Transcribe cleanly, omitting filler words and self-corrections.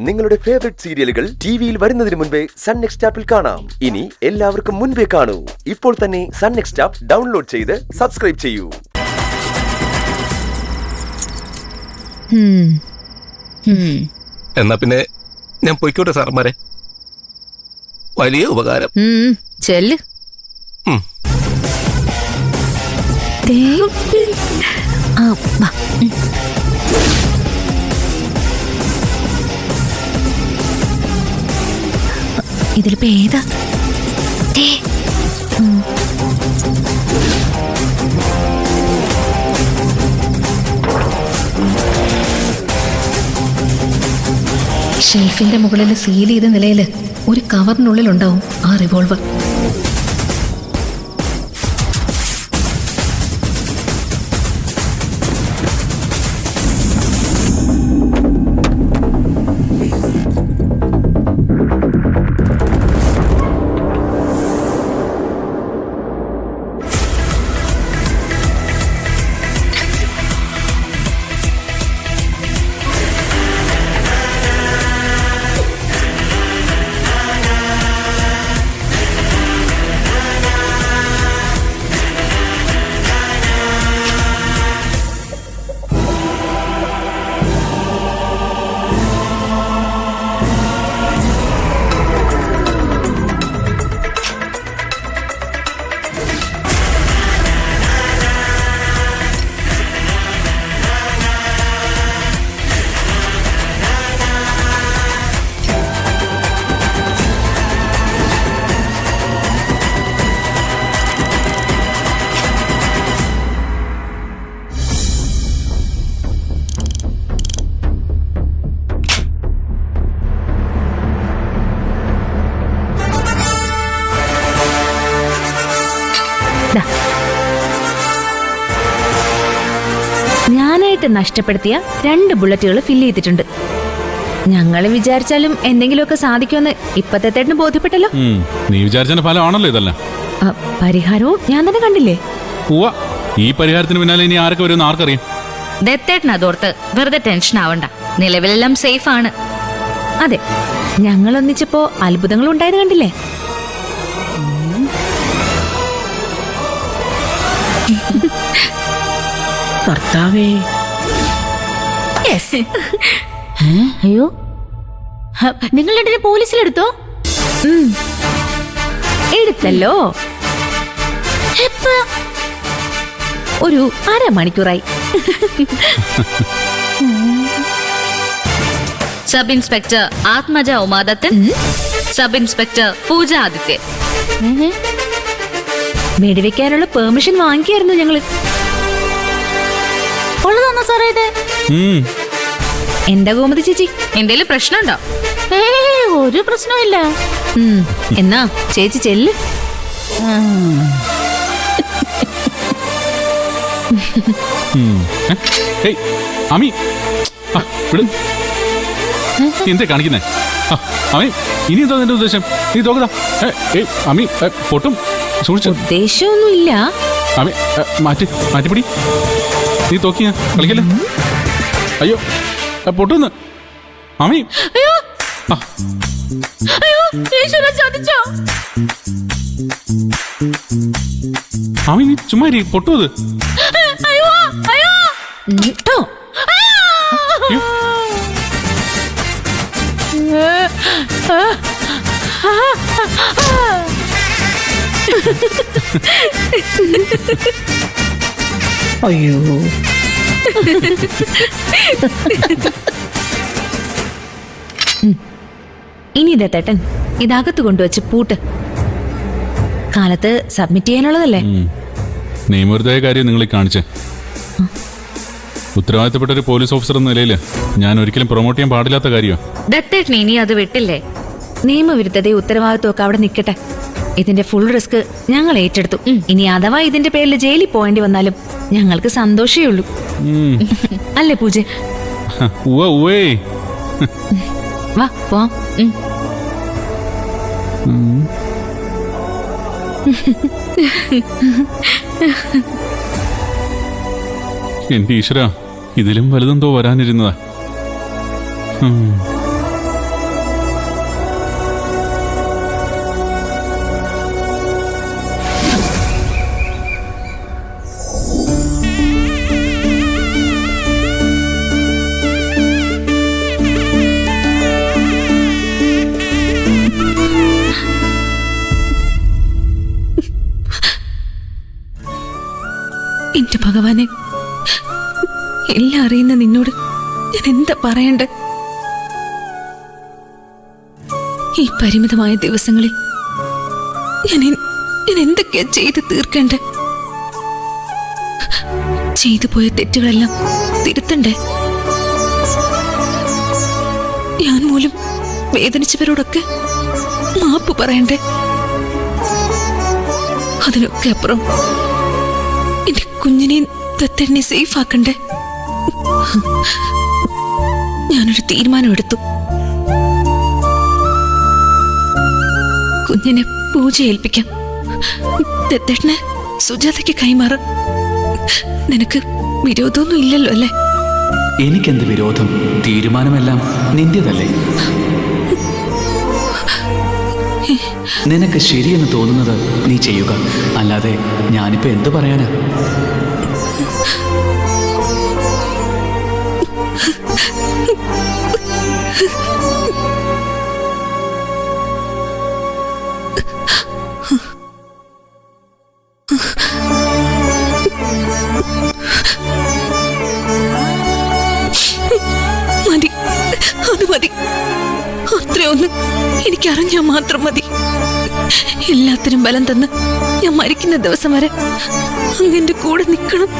നിങ്ങളുടെ ഫേവറേറ്റ് സീരിയലുകൾ ടിവിയിൽ വരുന്നതിന് മുൻപേ സൺ നെക്സ്റ്റ് ആപ്പിൽ കാണാം. ഇനി എല്ലാവർക്കും മുൻപേ കാണൂ. ഇപ്പോൾ തന്നെ സൺ നെക്സ്റ്റ് ആപ്പ് ഡൗൺലോഡ് ചെയ്ത് സബ്സ്ക്രൈബ് ചെയ്യൂ. എന്നാ പിന്നെ ഞാൻ പോയിക്കോട്ടെ സാറന്മാരെ. വലിയ ഉപകാരം. ചെല്ല്. ഇതിലിപ്പോ ഏതാ? ഷെൽഫിന്റെ മുകളിൽ സീൽ ചെയ്ത നിലയില് ഒരു കവറിനുള്ളിൽ ഉണ്ടാവും ആ റിവോൾവർ. ഞാനായിട്ട് നഷ്ടപ്പെടുത്തിയ 2 ബുള്ളറ്റുകൾ ഫില്ല് ചെയ്തിട്ടുണ്ട്. ഞങ്ങൾ വിചാരിച്ചാലും എന്തെങ്കിലുമൊക്കെ സാധിക്കുമെന്ന് ഇപ്പത്തെ തേട്ടന് ബോധ്യപ്പെട്ടല്ലോ. നീ വിചാരിച്ചതിന്റെ ഫലമാണല്ലോ ഇതല്ല. പരിഹാരവും ഞാൻ തന്നെ കണ്ടില്ലേ. ഈ പരിഹാരത്തിന് പിന്നാലെ ഇനി ആരൊക്കെ വരുമെന്ന് ആർക്കറിയാം. ദത്തേട്ടൻ അതോർത്ത് വെറുതെ ടെൻഷൻ ആവണ്ട. നിലവിലെല്ലാം സേഫ് ആണ്. അതെ, ഞങ്ങൾ ഒന്നിച്ചപ്പോ അത്ഭുതങ്ങൾ ഉണ്ടായത് കണ്ടില്ലേ. കർത്താവേ. അയ്യോ, നിങ്ങൾ രണ്ടിനെ പോലീസിലെടുത്തോ? എടുത്തല്ലോ. ഒരു അരമണിക്കൂറായി. Sub inspector Athmaja Umadathan, sub inspector Pooja Adithyan. വെടിവെക്കാനുള്ള പെർമിഷൻ വാങ്ങിക്കായിരുന്നു ഞങ്ങള്. ഉള്ളതാണോ സാറേ ഇത്? എന്താ ഗോമതി ചേച്ചി, എന്തേലും പ്രശ്നമുണ്ടോ? ഒരു പ്രശ്നമില്ല. എന്നാ ചേച്ചി ചെല്ല്. എന്താ കാണിക്കുന്നേ? അമ്മി, ഇനി എന്താ നിന്റെ ഉദ്ദേശം? നീ തോക്കതാ. അമ്മി പൊട്ടും. ഉദ്ദേശമൊന്നുമില്ല. അമ്മി മാറ്റിപ്പിടി. നീ തോക്കിയ കളിക്കല്ലേ. അയ്യോ, പൊട്ടുന്ന്. അമ്മി, അമ്മി നീ ചുമ്മാ പൊട്ടു. അത് അയ്യോ, ഇനി ദത്തേട്ടൻ ഇതകത്ത് കൊണ്ടുവച്ച് പൂട്ട്. കാലത്ത് സബ്മിറ്റ് ചെയ്യാനുള്ളതല്ലേ. നിയമവിരുദ്ധമായ കാര്യം നിങ്ങളീ കാണിച്ചേ. ഉത്തരവാദിത്തപ്പെട്ട ഒരു പോലീസ് ഓഫീസർ എന്ന നിലയിൽ ഞാൻ ഒരിക്കലും പ്രൊമോട്ട് ചെയ്യാൻ പാടില്ലാത്ത കാര്യമാണ്. ദത്തേട്ടൻ ഇനി അത് വിട്ടില്ലേ? നിയമവിരുദ്ധതയും ഉത്തരവാദിത്വമൊക്കെ അവിടെ നിൽക്കട്ടെ. ഇതിന്റെ ഫുൾ റിസ്ക് ഞങ്ങൾ ഏറ്റെടുത്തു. ഇനി അഥവാ ഇതിന്റെ പേരിൽ ജയിലിൽ പോകേണ്ടി വന്നാലും ഞങ്ങൾക്ക് സന്തോഷേ ഉള്ളൂ. അല്ലേ പൂജ? വാ പോവാം. എന്റെ ഈശ്വര, ഇതിലും വലുതെന്തോ വരാനിരുന്നതാ. ഭഗവാനെ, എല്ലാം അറിയുന്ന നിന്നോട് ഞാൻ എന്താ പറയണ്ടേ? ഈ പരിമിതമായ ദിവസങ്ങളിൽ ഞാൻ എന്തൊക്കെയാ ചെയ്ത് തീർക്കണ്ടേ? ചെയ്തു പോയ തെറ്റുകളെല്ലാം തിരുത്തണ്ടേ? ഞാൻ മൂലം വേദനിച്ചവരോടൊക്കെ മാപ്പ് പറയണ്ടേ? അതിനൊക്കെ അപ്പുറം എന്റെ കുഞ്ഞിനെയും ദത്തെണ്ണെ സേഫ് ആക്കണ്ടേ? ഞാനൊരു തീരുമാനം എടുത്തു. കുഞ്ഞിനെ പൂജ ഏൽപ്പിക്കാം. ദത്തെണ്ണെ സുജാതയ്ക്ക് കൈമാറ. നിനക്ക് വിരോധമൊന്നും ഇല്ലല്ലോ അല്ലേ? എനിക്കെന്ത് വിരോധം? തീരുമാനമെല്ലാം നിന്റേതല്ലേ? നിനക്ക് ശരിയെന്ന് തോന്നുന്നത് നീ ചെയ്യുക, അല്ലാതെ ഞാനിപ്പോ എന്തു പറയാനാ? മതി, അത് മതി. അത്രയൊന്ന് എനിക്കറിഞ്ഞാൽ മാത്രം മതി. എല്ലാത്തിനും ബലം തന്ന് ഞാൻ മരിക്കുന്ന ദിവസം വരെ അങ്ങെന്റെ കൂടെ നിൽക്കണം.